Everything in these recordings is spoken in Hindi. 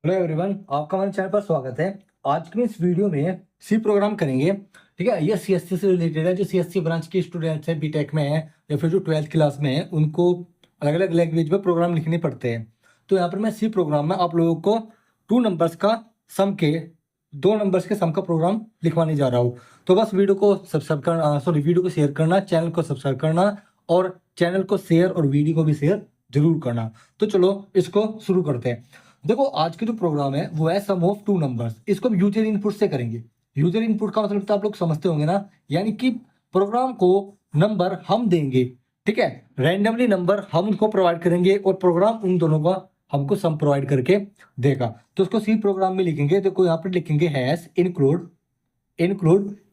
हेलो एवरीवन, आपका हमारे चैनल पर स्वागत है। आज की इस वीडियो में सी प्रोग्राम करेंगे। ठीक है, ये सीएससी से रिलेटेड है। जो सीएससी ब्रांच के स्टूडेंट्स हैं, बीटेक में है या फिर जो 12th क्लास में है, उनको अलग अलग लैंग्वेज में प्रोग्राम लिखने पड़ते हैं। तो यहाँ पर मैं सी प्रोग्राम में आप लोगों को 2 नंबर्स के सम का प्रोग्राम लिखवाने जा रहा हूँ। तो बस वीडियो को सब्सक्राइब करना, वीडियो को शेयर करना, चैनल को सब्सक्राइब करना और चैनल को शेयर और वीडियो को भी शेयर जरूर करना। तो चलो इसको शुरू करते हैं। देखो, आज के जो प्रोग्राम है वो है सम ऑफ 2 नंबर्स। इसको हम यूजर इनपुट से करेंगे। यूजर इनपुट का मतलब तो आप लोग समझते होंगे ना, यानी कि प्रोग्राम को नंबर हम देंगे। ठीक है, रैंडमली नंबर हम उनको प्रोवाइड करेंगे और प्रोग्राम उन दोनों का हमको सम प्रोवाइड करके देगा। तो उसको सी प्रोग्राम में लिखेंगे। देखो यहाँ पर लिखेंगे हैश इंक्लूड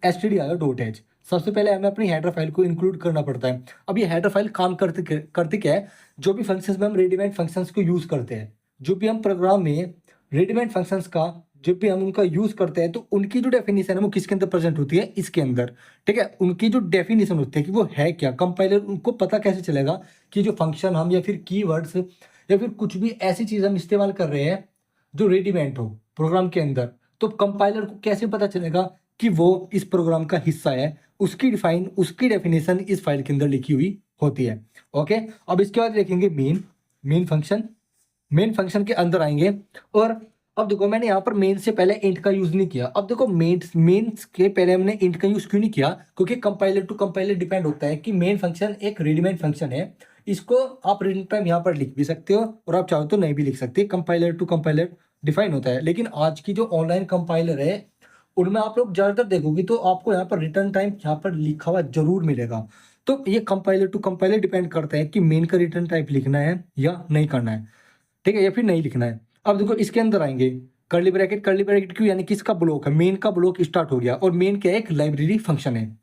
stdio.h। सबसे पहले हमें अपनी हेडर फाइल को इंक्लूड करना पड़ता है। अब ये हेडर फाइल काम करती क्या है, जो भी फंक्शंस में हम रेडीमेड फंक्शंस को यूज करते हैं, जो भी हम प्रोग्राम में रेडीमेड फंक्शंस का जब भी हम उनका यूज करते हैं, तो उनकी जो डेफिनेशन है वो किसके अंदर प्रेजेंट होती है, इसके अंदर। ठीक है, उनकी जो डेफिनेशन होती है कि वो है क्या, कंपाइलर उनको पता कैसे चलेगा कि जो फंक्शन हम या फिर कीवर्ड्स या फिर कुछ भी ऐसी चीज हम इस्तेमाल कर रहे हैं जो रेडीमेड हो प्रोग्राम के अंदर, तो कंपाइलर को कैसे पता चलेगा कि वो इस प्रोग्राम का हिस्सा है। उसकी डेफिनेशन इस फाइल के अंदर लिखी हुई होती है। ओके, अब इसके बाद देखेंगे मेन फंक्शन के अंदर आएंगे। और अब देखो, मैंने यहाँ पर मेन से पहले इंट का यूज नहीं किया। अब देखो, मेन्स के पहले हमने इंट का यूज क्यों नहीं किया, क्योंकि कंपाइलर टू कंपाइलर डिपेंड होता है कि मेन फंक्शन एक रेडीमेड फंक्शन है। इसको आप रिटर्न टाइम यहाँ पर लिख भी सकते हो और आप चाहो तो नहीं भी लिख सकते। कंपाइलर टू कंपाइलर डिफाइन होता है। लेकिन आज की जो ऑनलाइन कंपाइलर है उनमें आप लोग ज्यादातर देखोगे तो आपको यहाँ पर रिटर्न टाइम यहाँ पर लिखा हुआ जरूर मिलेगा। तो ये कंपाइलर टू कंपाइलर डिपेंड करता है कि मेन का रिटर्न टाइप लिखना है या नहीं करना है। ठीक है, या फिर नहीं लिखना है। अब देखो, इसके अंदर आएंगे कर्ली ब्रैकेट क्यों, यानी किसका ब्लॉक है, मेन का ब्लॉक स्टार्ट हो गया। और मेन क्या है, एक लाइब्रेरी फंक्शन है।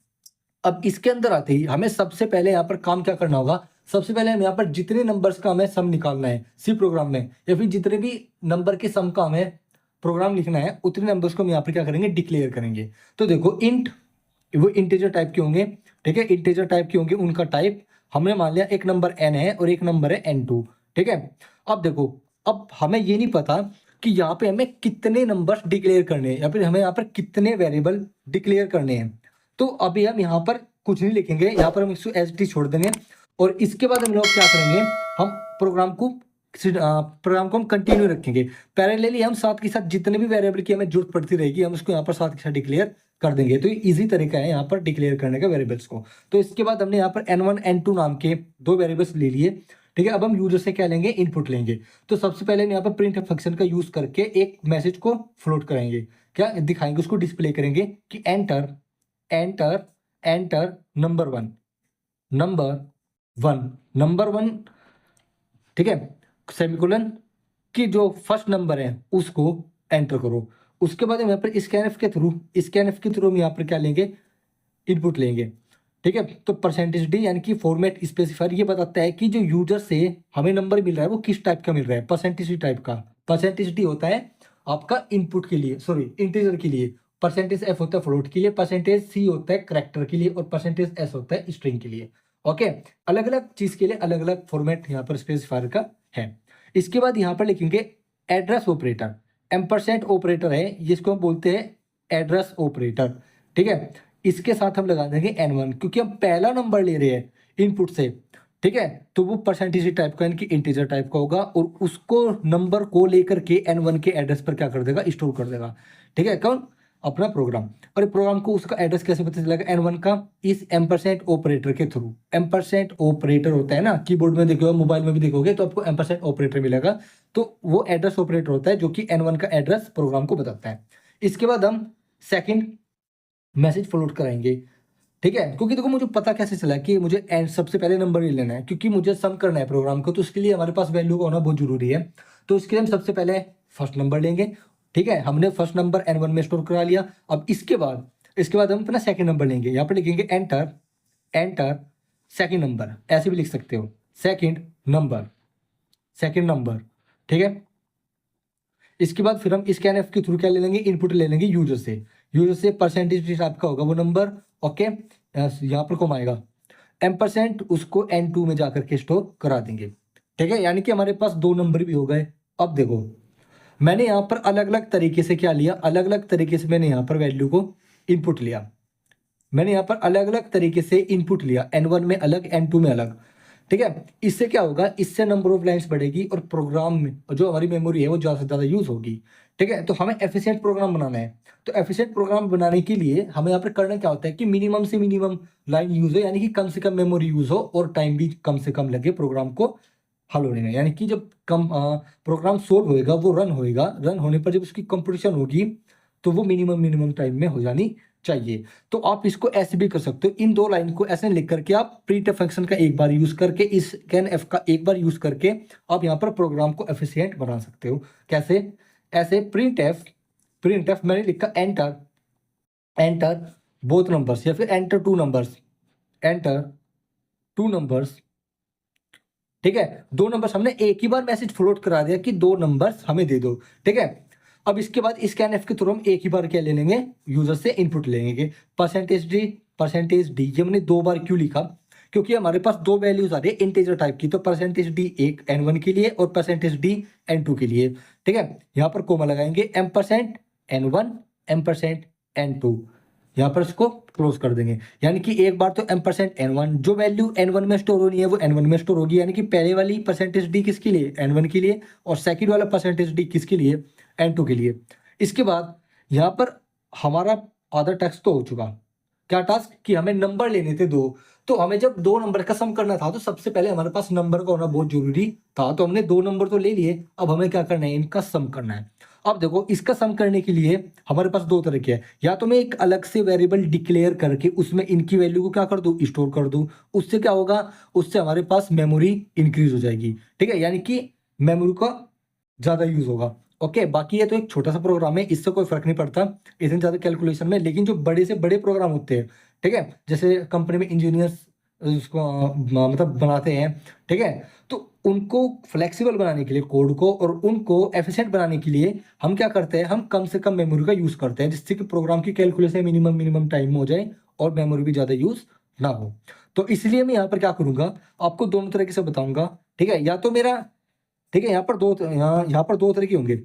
अब इसके अंदर आते ही हमें सबसे पहले यहाँ पर काम क्या करना होगा, सबसे पहले हम यहाँ पर जितने नंबर्स का हमें सम निकालना है सी प्रोग्राम में, या फिर जितने भी नंबर के सम का हमें प्रोग्राम लिखना है, उतने नंबर्स को हम यहाँ पर क्या करेंगे, डिक्लेयर करेंगे। तो देखो, वो इंटीजर टाइप के होंगे। ठीक है, इंटीजर टाइप के होंगे, उनका टाइप हमने मान लिया एक नंबर n है और एक नंबर है n2। ठीक है, अब देखो, अब हमें ये नहीं पता कि यहाँ पे हमें कितने नंबर डिक्लेयर करने हैं या फिर हमें यहाँ पर कितने वेरिएबल डिक्लेयर करने हैं। तो अभी हम यहाँ पर कुछ नहीं लिखेंगे, यहाँ पर हम इसको एज इट इज छोड़ देंगे। और इसके बाद हम लोग क्या करेंगे, हम प्रोग्राम को हम कंटिन्यू रखेंगे। पैरेलली हम साथ के साथ जितने भी वेरिएबल की हमें जरूरत पड़ती रहेगी, हम उसको यहाँ पर साथ के साथ डिक्लेयर कर देंगे। तो ये इजी तरीका है यहाँ पर डिक्लेयर करने का वेरिएबल्स को। तो इसके बाद हमने यहाँ पर n1 n2 नाम के 2 वेरिएबल्स ले लिए। ठीक है, अब हम यूजर से क्या लेंगे, इनपुट लेंगे। तो सबसे पहले हम यहाँ पर प्रिंट फंक्शन का यूज करके एक मैसेज को फ्लोट कराएंगे, क्या दिखाएंगे, उसको डिस्प्ले करेंगे कि enter enter enter number one. ठीक है, सेमीकोलन कि जो फर्स्ट नंबर है उसको एंटर करो। उसके बाद हम यहाँ पर स्कैनएफ के थ्रू हम यहाँ पर क्या लेंगे, इनपुट लेंगे। ठीक है, तो %d यानी कि फॉर्मेट स्पेसिफायर ये बताता है कि जो यूजर से हमें नंबर मिल रहा है वो किस टाइप का मिल रहा है, %d टाइप का। %d होता है आपका इनपुट के लिए, सॉरी इंटीजर के लिए, %f होता है फ्लोट के लिए, %c होता है करेक्टर के लिए और %s होता है स्ट्रिंग के लिए। ओके, अलग अलग चीज के लिए अलग अलग फॉर्मेट यहाँ पर स्पेसिफायर का है। इसके बाद यहाँ पर लिखेंगे एड्रेस ऑपरेटर। एम्परसेंट ऑपरेटर है जिसको हम बोलते हैं एड्रेस ऑपरेटर। ठीक है, इसके साथ हम लगा देंगे n1, क्योंकि हम पहला नंबर ले रहे हैं इनपुट से। ठीक है, तो वो % टाइप का यानी कि इंटीजर टाइप का होगा और उसको नंबर को लेकर के n1 के एड्रेस पर क्या कर देगा, स्टोर कर देगा। ठीक है, कौन, अपना प्रोग्राम। और प्रोग्राम को उसका एड्रेस कैसे पता चलेगा n1 का, इस एम्परसेंट ऑपरेटर के थ्रू। एम्परसेंट ऑपरेटर होता है ना, कीबोर्ड में देखोगे, मोबाइल में भी देखोगे तो आपको एम्परसेंट ऑपरेटर मिलेगा। तो वो एड्रेस ऑपरेटर होता है जो कि n1 का एड्रेस प्रोग्राम को बताता है। इसके बाद हम सेकंड मैसेज फ्लोट कराएंगे। ठीक है, क्योंकि देखो, मुझे पता कैसे चला कि मुझे सबसे पहले नंबर ही लेना है, क्योंकि मुझे सम करना है प्रोग्राम को, तो उसके लिए हमारे पास वैल्यू का होना बहुत जरूरी है। तो इसके लिए हम सबसे पहले फर्स्ट नंबर लेंगे। ठीक है, हमने फर्स्ट नंबर n1 में स्टोर करा लिया। अब इसके बाद हम अपना सेकंड नंबर लेंगे। यहाँ पे लिखेंगे एंटर सेकंड नंबर, ऐसे भी लिख सकते हो, सेकंड नंबर। ठीक है, इसके बाद फिर हम स्कैनएफ के थ्रू क्या ले लेंगे, इनपुट ले लेंगे यूजर से % आपका होगा वो नंबर। ओके, यहाँ पर कॉमा आएगा, M% उसको n2 में जाकर के स्टोर करा देंगे। ठीक है, यानी कि हमारे पास 2 नंबर भी हो गए। अब देखो, मैंने यहाँ पर अलग अलग तरीके से क्या लिया, अलग अलग तरीके से मैंने यहाँ पर वैल्यू को इनपुट लिया। मैंने यहाँ पर अलग अलग तरीके से इनपुट लिया, n1 में अलग, n2 में अलग, ठीक है। इससे क्या होगा, इससे नंबर ऑफ लाइंस बढ़ेगी और प्रोग्राम में जो हमारी मेमोरी है वो ज़्यादा से ज़्यादा यूज होगी, ठीक है। तो हमें एफिशिएंट प्रोग्राम बनाना है। तो एफिशिएंट प्रोग्राम बनाने के लिए हमें यहाँ पर करना क्या होता है कि मिनिमम से मिनिमम लाइन यूज हो, यानी कि कम से कम मेमोरी यूज हो और टाइम भी कम से कम लगे प्रोग्राम को हल होने में। यानी कि जब कम प्रोग्राम सोल्व होएगा, वो रन होएगा, रन होने पर जब उसकी कंप्यूटेशन होगी तो वो मिनिमम टाइम में हो जानी चाहिए। तो आप इसको ऐसे भी कर सकते हो, इन दो लाइन को ऐसे लिख करके आप प्रिंट फंक्शन का एक बार यूज करके, इस scanf का एक बार यूज करके आप यहाँ पर प्रोग्राम को एफिशिएंट बना सकते हो। कैसे, ऐसे प्रिंट एफ मैंने लिखा एंटर बोथ नंबर्स, या फिर एंटर टू नंबर्स, ठीक है। दो नंबर्स हमने एक ही बार मैसेज फ्लोट करा दिया कि दो नंबर्स हमें दे दो, ठीक है। अब इसके बाद स्कैनएफ के थ्रू हम एक ही बार क्या ले लेंगे, यूजर से इनपुट लेंगे। परसेंटेज डी ये हमने दो बार क्यों लिखा, क्योंकि हमारे पास दो वैल्यूज आ रही है इंटीजर टाइप की। तो परसेंटेज डी एक n1 के लिए और परसेंटेज डी n2 के लिए, ठीक है। यहाँ पर कोमा लगाएंगे, m%n1 m%n2, यहाँ पर इसको क्लोज कर देंगे। यानी कि एक बार तो m%n1 जो वैल्यू n1 में स्टोर होनी है वो n1 में स्टोर होगी, यानी कि पहले वाली परसेंटेज डी किसके लिए, n1 के लिए, और सेकंड वाला परसेंटेज डी किसके लिए, n2 के लिए। इसके बाद यहाँ पर हमारा आधा टास्क तो हो चुका। क्या टास्क, कि हमें नंबर लेने थे दो। तो हमें जब दो नंबर का सम करना था तो सबसे पहले हमारे पास नंबर का होना बहुत जरूरी था। तो हमने दो नंबर तो ले लिए, अब हमें क्या करना है, इनका सम करना है। अब देखो, इसका सम करने के लिए हमारे पास दो तरीके हैं। या तो मैं एक अलग से वेरिएबल डिक्लेयर करके उसमें इनकी वैल्यू को क्या कर दूं, स्टोर कर दूं। उससे क्या होगा, उससे हमारे पास मेमोरी इंक्रीज हो जाएगी, ठीक है, यानी कि मेमोरी का ज्यादा यूज होगा। ओके, बाकी ये तो एक छोटा सा प्रोग्राम है, इससे कोई फर्क नहीं पड़ता इतनी ज्यादा कैलकुलेशन में। लेकिन जो बड़े से बड़े प्रोग्राम होते हैं, ठीक है, जैसे कंपनी में इंजीनियर्स उसको मतलब बनाते हैं, ठीक है, तो उनको फ्लेक्सिबल बनाने के लिए कोड को, और उनको एफिशिएंट बनाने के लिए हम क्या करते हैं, हम कम से कम मेमोरी का यूज करते हैं, जिससे कि प्रोग्राम की कैलकुलेशन मिनिमम टाइम में हो जाए और मेमोरी भी ज्यादा यूज ना हो। तो इसलिए मैं यहाँ पर क्या करूंगा, आपको दोनों तरीके से बताऊंगा, ठीक है। या तो मेरा, ठीक है, यहाँ पर दो तरीके होंगे,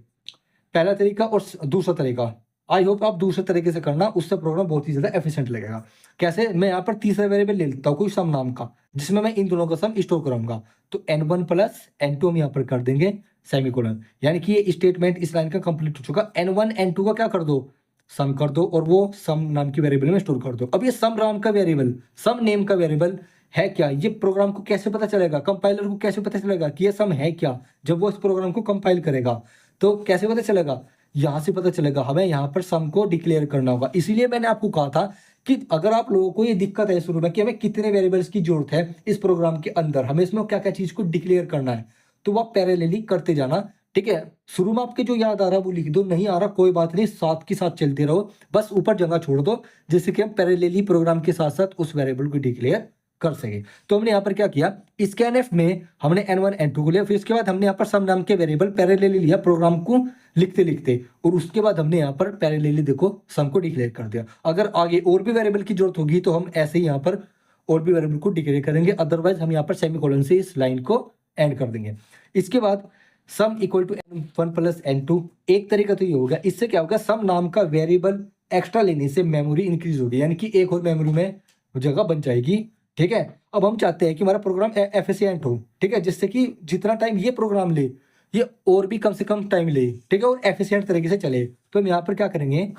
पहला तरीका और दूसरा तरीका। आई होप आप दूसरे तरीके से करना, उससे प्रोग्राम बहुत ही ज्यादा एफिशिएंट लगेगा। कैसे, मैं यहाँ पर तीसरा वेरिएबल ले लेता हूँ कोई सम नाम का, जिसमें मैं इन दोनों का सम स्टोर करूंगा। तो n1 प्लस n2 हम यहाँ पर कर देंगे सेमीकोलन, यानी कि ये स्टेटमेंट इस लाइन का कंप्लीट हो चुका। n1 n2 का क्या कर दो, सम कर दो, और वो सम नाम की वेरिएबल में स्टोर कर दो। अब ये सम नाम का वेरिएबल, सम नेम का वेरिएबल है क्या, ये प्रोग्राम को कैसे पता चलेगा, कंपाइलर को कैसे पता चलेगा कि ये सम है क्या। जब वो इस प्रोग्राम को कंपाइल करेगा तो कैसे पता चलेगा, यहां से पता चलेगा। हमें यहाँ पर सम को डिक्लेयर करना होगा। इसीलिए मैंने आपको कहा था कि अगर आप लोगों को ये दिक्कत है शुरू में कि हमें कितने वेरिएबल्स की जरूरत है इस प्रोग्राम के अंदर, हमें इसमें क्या क्या चीज को डिक्लेयर करना है, तो वो आप पैरेलली करते जाना, ठीक है। शुरू में आपके जो याद आ रहा है वो लिख दो, नहीं आ रहा कोई बात नहीं, साथ के साथ चलते रहो, बस ऊपर जगह छोड़ दो, जिससे कि हम पैरेलली प्रोग्राम के साथ साथ उस वेरिएबल को डिक्लेयर कर सके। तो हमने यहाँ पर क्या किया, स्कैनएफ में हमने n1 n2 को लिया, फिर इसके बाद हमने यहाँ पर सम नाम के वेरिएबल पैरेलली लिया प्रोग्राम को लिखते लिखते, और उसके बाद हमने यहाँ पर पैरेलली देखो सम को डिक्लेयर कर दिया। अगर आगे और भी वेरिएबल की जरूरत होगी तो हम ऐसे ही यहाँ पर और भी वेरिएबल को डिक्लेयर करेंगे, अदरवाइज हम यहाँ पर सेमीकोलन से इस लाइन को एंड कर देंगे। इसके बाद sum equal to n1 plus n2, एक तरीका तो ये होगा। इससे क्या होगा, सम नाम का वेरिएबल एक्स्ट्रा लेने से मेमोरी इंक्रीज होगी, यानी कि एक और मेमोरी में जगह बन जाएगी, ठीक है। अब हम चाहते हैं कि हमारा प्रोग्राम एफिशिएंट हो, ठीक है, जिससे कि जितना टाइम ये प्रोग्राम ले ये और भी कम से कम टाइम ले, ठीक है, और एफिशिएंट तरीके से चले। तो हम यहाँ पर क्या करेंगे,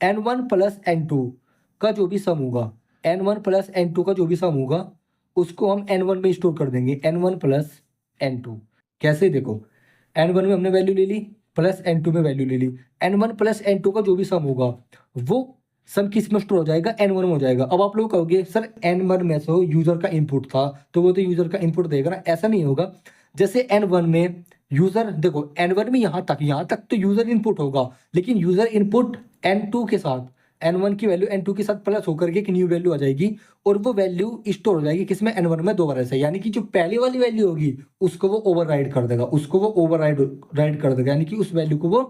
n1 प्लस n2 का जो भी सम होगा, n1 प्लस n2 का जो भी सम होगा उसको हम n1 में स्टोर कर देंगे, n1 प्लस n2। कैसे, देखो n1 में हमने वैल्यू ले ली, प्लस n2 में वैल्यू ले ली, n1 प्लस n2 का जो भी सम होगा वो सम किस में स्टोर हो जाएगा, n1 में हो जाएगा। अब आप लोग कहोगे सर n1 में तो यूजर का इनपुट था तो वो तो यूजर का इनपुट देगा ना, ऐसा नहीं होगा। जैसे n1 में यूजर, देखो n1 में यहाँ तक तो यूजर इनपुट होगा, लेकिन यूजर इनपुट n2 के साथ, n1 की वैल्यू n2 के साथ प्लस होकर के एक न्यू वैल्यू आ जाएगी, और वो वैल्यू स्टोर हो जाएगी किसमें, n1 में दोबारा से। यानी कि जो पहले वाली वैल्यू होगी उसको वो ओवरराइड कर देगा, यानी कि उस वैल्यू को वो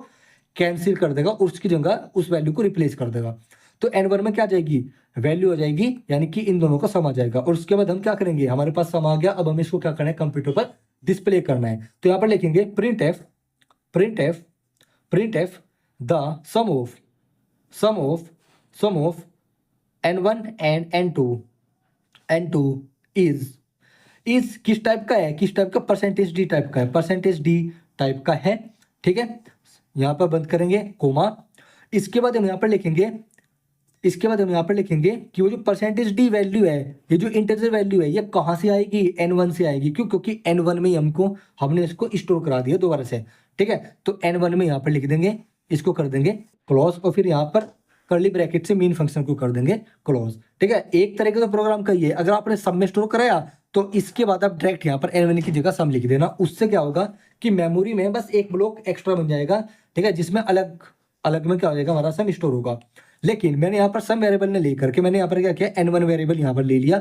कैंसिल कर देगा और उसकी जगह उस वैल्यू को रिप्लेस कर देगा। तो n1 में क्या जाएगी, वैल्यू आ जाएगी, यानी कि इन दोनों का सम आ जाएगा। और उसके बाद हम क्या करेंगे, हमारे पास सम आ गया, अब हमें इसको क्या करना है, कंप्यूटर पर डिस्प्ले करना है। तो यहाँ पर लिखेंगे print f print f the sum of n1 and n2 is किस टाइप का है, किस टाइप का, परसेंटेज डी टाइप का है, परसेंटेज डी टाइप का है। ठीक है, यहाँ पर बंद करेंगे कोमा। इसके बाद हम यहाँ पर लिखेंगे कि वो जो परसेंटेज डी वैल्यू है, ये जो इंटीजर वैल्यू है, ये कहाँ से आएगी, n1 से आएगी। क्यों? क्योंकि n1 में हमने इसको स्टोर करा दिया दोबारा से। ठीक है, तो n1 में यहाँ पर लिख देंगे, इसको कर देंगे क्लोज, और फिर यहाँ पर कर्ली ब्रैकेट से मेन फंक्शन को कर देंगे क्लोज। ठीक है, एक तरीके का प्रोग्राम का ये, अगर आपने सब में स्टोर कराया तो इसके बाद आप डायरेक्ट यहाँ पर n1 की जगह सम लिख देना। उससे क्या होगा कि मेमोरी में बस एक ब्लॉक एक्स्ट्रा बन जाएगा। ठीक है, जिसमें अलग में क्या हो जाएगा, हमारा सम स्टोर होगा। लेकिन मैंने यहाँ पर सम वेरिएबल ने लेकर के मैंने यहाँ पर क्या किया, n1 वेरिएबल यहाँ पर ले लिया।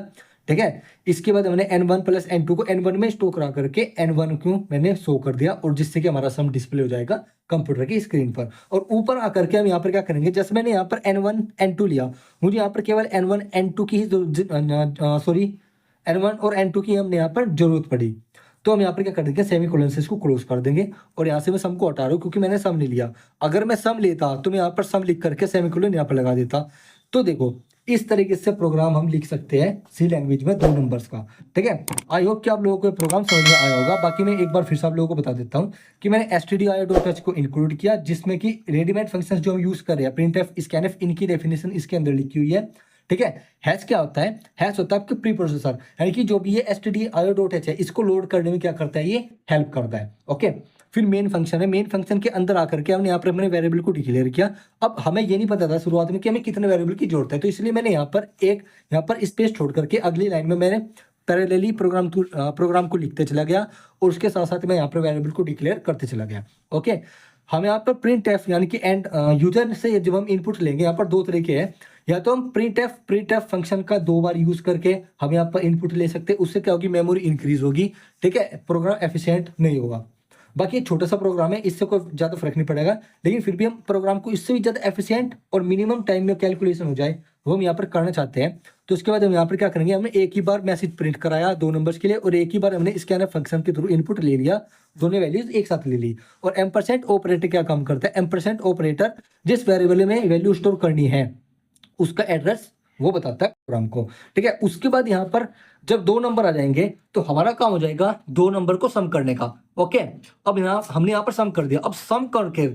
ठीक है, इसके बाद हमने n1 प्लस n2 को n1 में स्टोर करा करके n1 को मैंने शो कर दिया, और जिससे कि हमारा सम डिस्प्ले हो जाएगा कंप्यूटर की स्क्रीन पर। और ऊपर आकर के हम यहाँ पर क्या करेंगे, जैसे मैंने यहाँ पर n1 n2 लिया, मुझे यहाँ पर केवल n1 n2 की ही n1 और n2 की हमने यहाँ पर जरूरत पड़ी, तो हम यहाँ पर क्या कर देंगे, सेमीकोलन से इसको क्लोज कर देंगे। और यहाँ से मैं सम को हटा रहा हूँ क्योंकि मैंने सम नहीं लिया। अगर मैं सम लेता तो मैं यहाँ पर सम लिख करके सेमीकोलन यहाँ पर लगा देता। तो देखो, इस तरीके से प्रोग्राम हम लिख सकते हैं सी लैंग्वेज में 2 नंबर्स का। ठीक है, आई होप कि आप लोगों को प्रोग्राम समझ में आया होगा। बाकी मैं एक बार फिर से आप लोगों को बता देता हूँ कि मैंने stdio.h को इंक्लूड किया, जिसमें कि रेडीमेड फंक्शंस जो हम यूज कर रहे हैं, प्रिंटफ, स्कैनफ, इनकी डेफिनेशन इसके अंदर लिखी हुई है। ठीक है, हैश क्या होता है, हैश होता है आपके प्री प्रोसेसर, यानी कि जो भी ये stdio.h है, इसको लोड करने में क्या करता है, ये हेल्प करता है। ओके, फिर मेन फंक्शन है, मेन फंक्शन के अंदर आकर के हमने यहाँ पर अपने वेरिएबल को डिक्लेयर किया। अब हमें ये नहीं पता था शुरुआत में कि हमें कितने वेरिएबल की जरूरत है, तो इसलिए मैंने यहाँ पर स्पेस छोड़ करके अगली लाइन में मैंने पैरेलली प्रोग्राम को लिखते चला गया, और उसके साथ साथ मैं यहाँ पर वेरिएबल को डिक्लेयर करते चला गया। ओके, हम यहाँ पर प्रिंट एफ यानी कि एंड यूजर से जब हम इनपुट लेंगे, यहाँ पर 2 तरीके हैं। या तो हम प्रिंट एफ फंक्शन का 2 बार यूज करके हम यहाँ पर इनपुट ले सकते हैं, उससे क्या होगी, मेमोरी इंक्रीज होगी। ठीक है, प्रोग्राम एफिशिएंट नहीं होगा। बाकी एक छोटा सा प्रोग्राम है, इससे कोई ज़्यादा फर्क नहीं पड़ेगा, लेकिन फिर भी हम प्रोग्राम को इससे भी ज़्यादा एफिशिएंट और मिनिमम टाइम में कैलकुलेशन हो जाए, वो हम यहाँ पर करना चाहते हैं। तो उसके बाद हम यहाँ पर क्या करेंगे, हमने एक ही बार मैसेज प्रिंट कराया 2 नंबर्स के लिए, और एक ही बार हमने स्कैनफ फंक्शन के थ्रू इनपुट ले लिया, दोनों वैल्यूज एक साथ ले ली। और एम्परसेंट ऑपरेटर क्या काम करता है, एम्परसेंट ऑपरेटर जिस वेरिएबल में वैल्यू स्टोर करनी है उसका एड्रेस वो बताता है प्रोग्राम को। ठीक है, उसके बाद यहाँ पर जब 2 नंबर आ जाएंगे तो हमारा काम हो जाएगा 2 नंबर को सम करने का। ओके, अब हमने यहाँ पर सम कर दिया। अब सम करके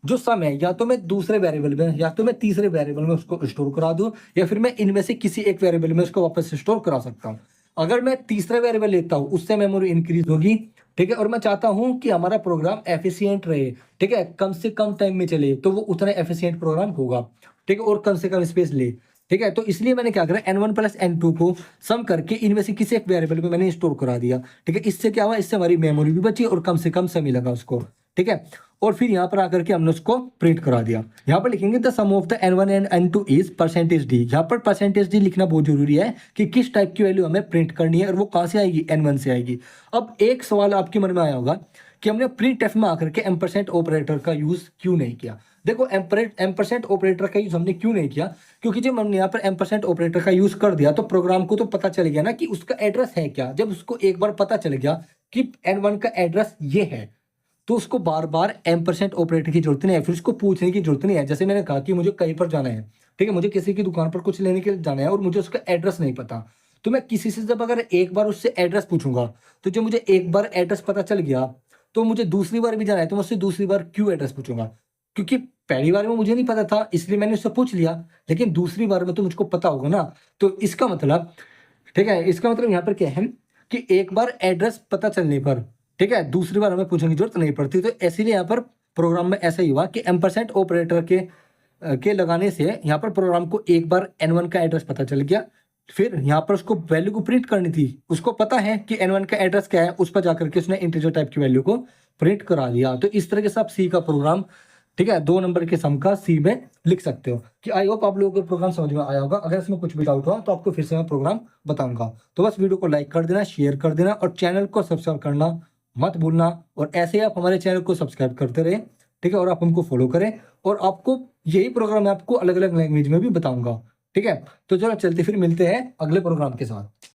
जो सम है, या तो मैं दूसरे वेरिएबल में या तो मैं तीसरे वेरिएबल में उसको स्टोर करा दूं, या फिर मैं इनमें से किसी एक वेरिएबल में उसको वापस से स्टोर करा सकता हूँ। अगर मैं तीसरा वेरिएबल लेता हूँ, उससे मेमोरी इंक्रीज होगी। ठीक है, और मैं चाहता हूँ कि हमारा प्रोग्राम एफिशिएंट रहे, ठीक है, कम से कम टाइम में चले, तो वो उतना एफिशिएंट प्रोग्राम होगा। ठीक है, और कम से कम स्पेस ले। ठीक है, तो इसलिए मैंने क्या करा, n1 प्लस n2 को सम करके इनमें से किसी एक वेरिएबल में मैंने स्टोर करा दिया। ठीक है, इससे क्या हुआ, इससे हमारी मेमोरी भी बची और कम से कम समय लगा उसको। ठीक है, और फिर यहाँ पर आकर के हमने उसको प्रिंट करा दिया। यहाँ पर लिखेंगे the sum of the n1 and n2 is percentage d. यहाँ पर परसेंटेज डी लिखना बहुत जरूरी है कि किस टाइप की वैल्यू हमें प्रिंट करनी है, और वो कहाँ से आएगी, n1 से आएगी। अब एक सवाल आपके मन में आया होगा कि हमने प्रिंट एफ में आकर के एम्परसेंट ऑपरेटर का यूज क्यों नहीं किया। देखो, एम्परसेंट ऑपरेटर का यूज हमने क्यों नहीं किया, क्योंकि जब हमने यहाँ पर एम्परसेंट ऑपरेटर का यूज कर दिया तो प्रोग्राम को तो पता चल गया ना कि उसका एड्रेस है क्या। जब उसको एक बार पता चल गया कि n1 का एड्रेस ये है, तो उसको बार बार एम्परसेंट ऑपरेटर की जरूरत नहीं है, फिर उसको पूछने की जरूरत नहीं है। जैसे मैंने कहा कि मुझे कहीं पर जाना है, ठीक है, मुझे किसी की दुकान पर कुछ लेने के लिए जाना है और मुझे उसका एड्रेस नहीं पता, तो मैं किसी से जब अगर एक बार उससे एड्रेस पूछूंगा, तो जब मुझे एक बार एड्रेस पता चल गया तो मुझे दूसरी बार भी जाना है, तो मैं उससे दूसरी बार क्यों एड्रेस पूछूंगा, क्योंकि पहली बार में मुझे नहीं पता था इसलिए मैंने उससे पूछ लिया, लेकिन दूसरी बार में तो मुझको पता होगा ना। तो इसका मतलब, ठीक है, इसका मतलब यहाँ पर क्या है कि एक बार एड्रेस पता चलने पर, ठीक है, दूसरी बार हमें पूछने की जरूरत नहीं पड़ती। तो इसीलिए यहाँ पर प्रोग्राम में ऐसा ही हुआ कि एम्परसेंट ऑपरेटर के लगाने से यहाँ पर प्रोग्राम को एक बार n1 का एड्रेस पता चल गया, फिर यहाँ पर उसको वैल्यू को प्रिंट करनी थी, उसको पता है कि n1 का एड्रेस क्या है, उस पर जाकर के उसने इंटीजर टाइप की वैल्यू को प्रिंट करा दिया। तो इस तरह के सब सी का प्रोग्राम, ठीक है, 2 नंबर के सम का सी में लिख सकते हो। कि आई होप आप लोगों को प्रोग्राम समझ में आया होगा। अगर इसमें कुछ भी डाउट हुआ तो आपको फिर से मैं प्रोग्राम बताऊंगा। तो बस वीडियो को लाइक कर देना, शेयर कर देना और चैनल को सब्सक्राइब करना मत भूलना। और ऐसे ही आप हमारे चैनल को सब्सक्राइब करते रहे, ठीक है, और आप हमको फॉलो करें, और आपको यही प्रोग्राम मैं आपको अलग अलग लैंग्वेज में भी बताऊंगा। ठीक है, तो चलो चलते फिर मिलते हैं अगले प्रोग्राम के साथ।